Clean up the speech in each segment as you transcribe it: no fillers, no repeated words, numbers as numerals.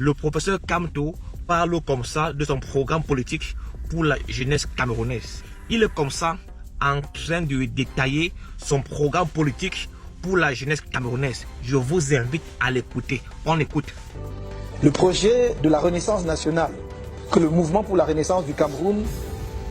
le professeur Kamto parle comme ça de son programme politique pour la jeunesse camerounaise. Il est comme ça en train de détailler son programme politique pour la jeunesse camerounaise. Je vous invite à l'écouter. On écoute. Le projet de la Renaissance nationale que le mouvement pour la Renaissance du Cameroun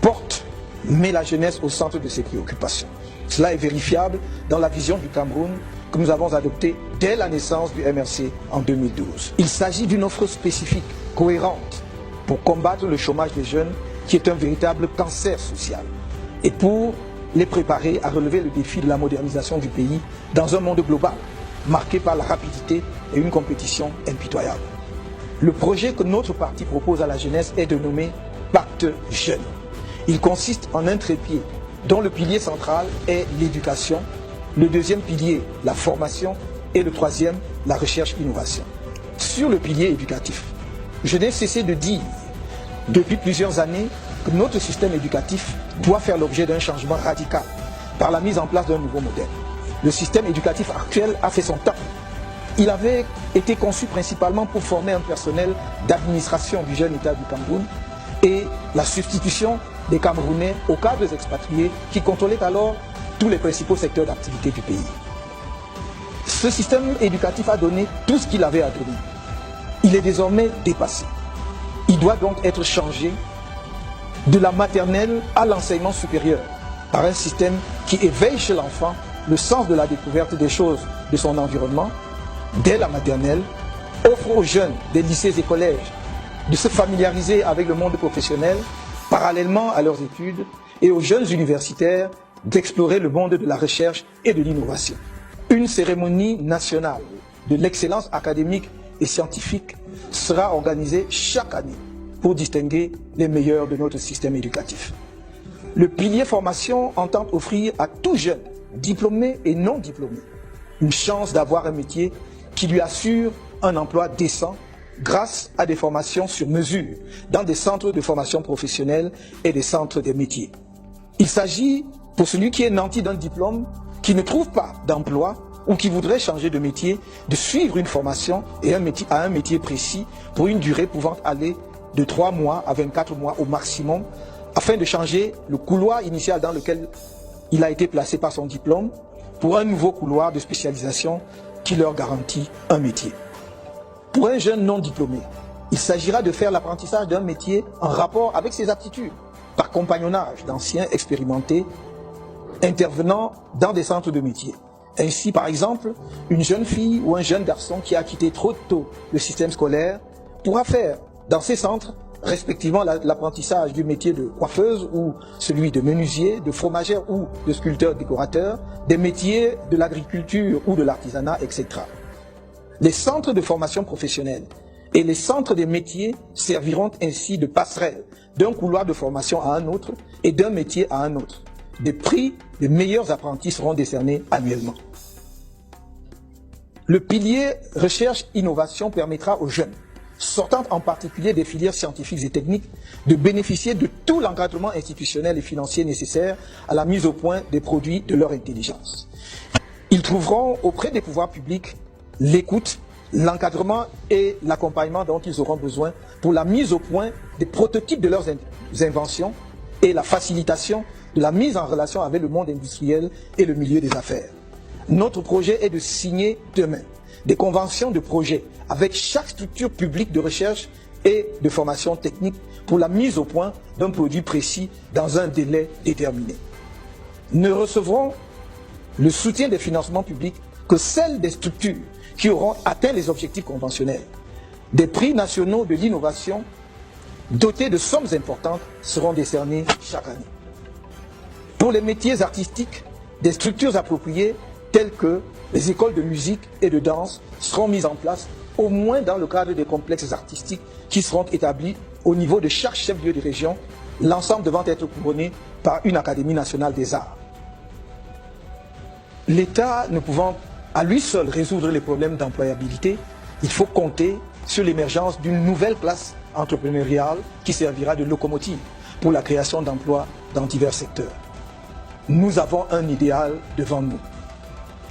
porte met la jeunesse au centre de ses préoccupations. Cela est vérifiable dans la vision du Cameroun que nous avons adoptée dès la naissance du MRC en 2012. Il s'agit d'une offre spécifique, cohérente, pour combattre le chômage des jeunes qui est un véritable cancer social et pour les préparer à relever le défi de la modernisation du pays dans un monde global marqué par la rapidité et une compétition impitoyable. Le projet que notre parti propose à la jeunesse est dénommé Pacte Jeune. Il consiste en un trépied dont le pilier central est l'éducation, le deuxième pilier la formation et le troisième la recherche-innovation. Sur le pilier éducatif, je n'ai cessé de dire depuis plusieurs années que notre système éducatif doit faire l'objet d'un changement radical par la mise en place d'un nouveau modèle. Le système éducatif actuel a fait son temps. Il avait été conçu principalement pour former un personnel d'administration du jeune État du Cameroun et la substitution des Camerounais aux cadres expatriés qui contrôlaient alors tous les principaux secteurs d'activité du pays. Ce système éducatif a donné tout ce qu'il avait à donner. Il est désormais dépassé. Il doit donc être changé de la maternelle à l'enseignement supérieur par un système qui éveille chez l'enfant le sens de la découverte des choses de son environnement dès la maternelle, offre aux jeunes des lycées et collèges de se familiariser avec le monde professionnel parallèlement à leurs études et aux jeunes universitaires d'explorer le monde de la recherche et de l'innovation. Une cérémonie nationale de l'excellence académique et scientifique sera organisée chaque année pour distinguer les meilleurs de notre système éducatif. Le pilier formation entend offrir à tout jeune, diplômé et non diplômé, une chance d'avoir un métier qui lui assure un emploi décent grâce à des formations sur mesure dans des centres de formation professionnelle et des centres des métiers. Il s'agit pour celui qui est nanti d'un diplôme, qui ne trouve pas d'emploi ou qui voudrait changer de métier, de suivre une formation et à un métier précis pour une durée pouvant aller de 3 mois à 24 mois au maximum, afin de changer le couloir initial dans lequel il a été placé par son diplôme pour un nouveau couloir de spécialisation qui leur garantit un métier. Pour un jeune non diplômé, il s'agira de faire l'apprentissage d'un métier en rapport avec ses aptitudes, par compagnonnage d'anciens expérimentés intervenant dans des centres de métiers. Ainsi, par exemple, une jeune fille ou un jeune garçon qui a quitté trop tôt le système scolaire pourra faire dans ces centres respectivement l'apprentissage du métier de coiffeuse ou celui de menuisier, de fromagère ou de sculpteur-décorateur, des métiers de l'agriculture ou de l'artisanat, etc. Les centres de formation professionnelle et les centres des métiers serviront ainsi de passerelle d'un couloir de formation à un autre et d'un métier à un autre. Des prix des meilleurs apprentis seront décernés annuellement. Le pilier recherche-innovation permettra aux jeunes, sortant en particulier des filières scientifiques et techniques, de bénéficier de tout l'encadrement institutionnel et financier nécessaire à la mise au point des produits de leur intelligence. Ils trouveront auprès des pouvoirs publics l'écoute, l'encadrement et l'accompagnement dont ils auront besoin pour la mise au point des prototypes de leurs inventions et la facilitation de la mise en relation avec le monde industriel et le milieu des affaires. Notre projet est de signer demain des conventions de projet avec chaque structure publique de recherche et de formation technique pour la mise au point d'un produit précis dans un délai déterminé. Ne recevront le soutien des financements publics que celles des structures qui auront atteint les objectifs conventionnels. Des prix nationaux de l'innovation dotés de sommes importantes seront décernés chaque année. Pour les métiers artistiques, des structures appropriées telles que les écoles de musique et de danse seront mises en place, au moins dans le cadre des complexes artistiques qui seront établis au niveau de chaque chef-lieu de région, l'ensemble devant être couronné par une Académie nationale des arts. L'État ne pouvant à lui seul résoudre les problèmes d'employabilité, il faut compter sur l'émergence d'une nouvelle classe entrepreneuriale qui servira de locomotive pour la création d'emplois dans divers secteurs. Nous avons un idéal devant nous,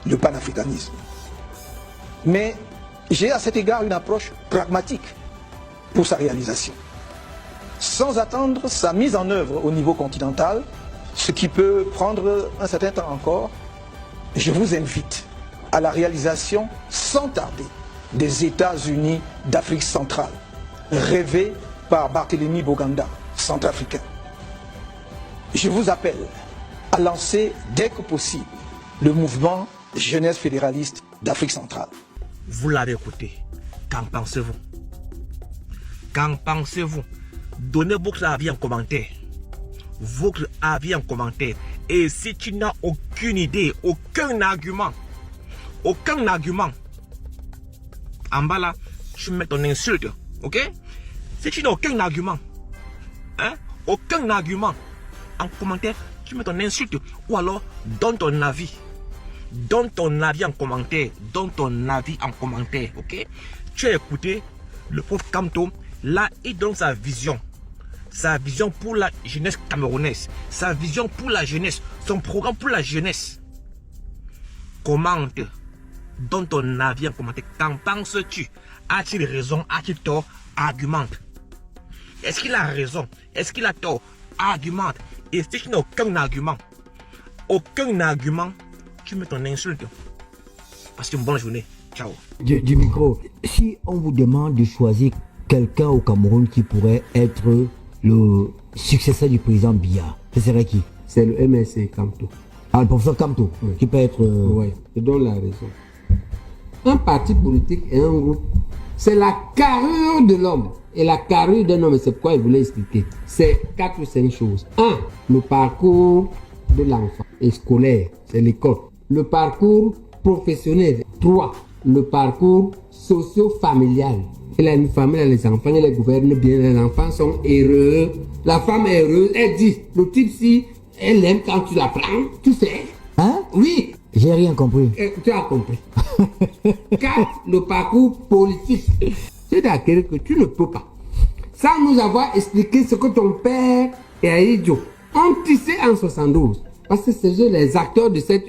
le panafricanisme. Mais j'ai à cet égard une approche pragmatique pour sa réalisation. Sans attendre sa mise en œuvre au niveau continental, ce qui peut prendre un certain temps encore, je vous invite à la réalisation sans tarder des États-Unis d'Afrique centrale, rêvés par Barthélemy Boganda, centrafricain. Je vous appelle à lancer dès que possible le mouvement Jeunesse fédéraliste d'Afrique centrale. Vous l'avez écouté. Qu'en pensez-vous? Qu'en pensez-vous? Donnez votre avis en commentaire. Votre avis en commentaire. Et si tu n'as aucune idée, aucun argument, en bas là, tu mets ton insulte, ok? Si tu n'as aucun argument, aucun argument, en commentaire, tu mets ton insulte. Ou alors, donne ton avis. Donne ton avis en commentaire. Donne ton avis en commentaire, ok? Tu as écouté le prof Kamto. Là, il donne sa vision. Sa vision pour la jeunesse camerounaise. Sa vision pour la jeunesse. Son programme pour la jeunesse. Commente. Donne ton avis en commentaire. Qu'en penses-tu? A-t-il raison? A-t-il tort? Argumente. Est-ce qu'il a raison? Est-ce qu'il a tort? Argumente. Et si tu n'as aucun argument, tu mets ton insulte. Passe une bonne journée. Ciao. Du micro. Si on vous demande de choisir quelqu'un au Cameroun qui pourrait être le successeur du président Biya, ce serait qui? C'est le MSC Kamto. Ah, le professeur Kamto, oui. Qui peut être... Oui, je donne la raison. Un parti politique et un groupe, c'est la carrure de l'homme. Et la carrure d'un homme, c'est pourquoi il voulait expliquer. C'est 4 ou 5 choses. 1. Le parcours de l'enfant et scolaire, c'est l'école. Le parcours professionnel. 3. Le parcours socio-familial. Il a une famille, il a les enfants, il les gouverne bien, les enfants sont heureux. La femme est heureuse, elle dit, le type si, elle aime quand tu la prends, tu sais. Hein? Oui. J'ai rien compris. Tu as compris. 4. Le parcours politique. C'est-à-dire que tu ne peux pas, sans nous avoir expliqué ce que ton père et Aïdjo ont tissé en 72. Parce que c'est eux les acteurs de cette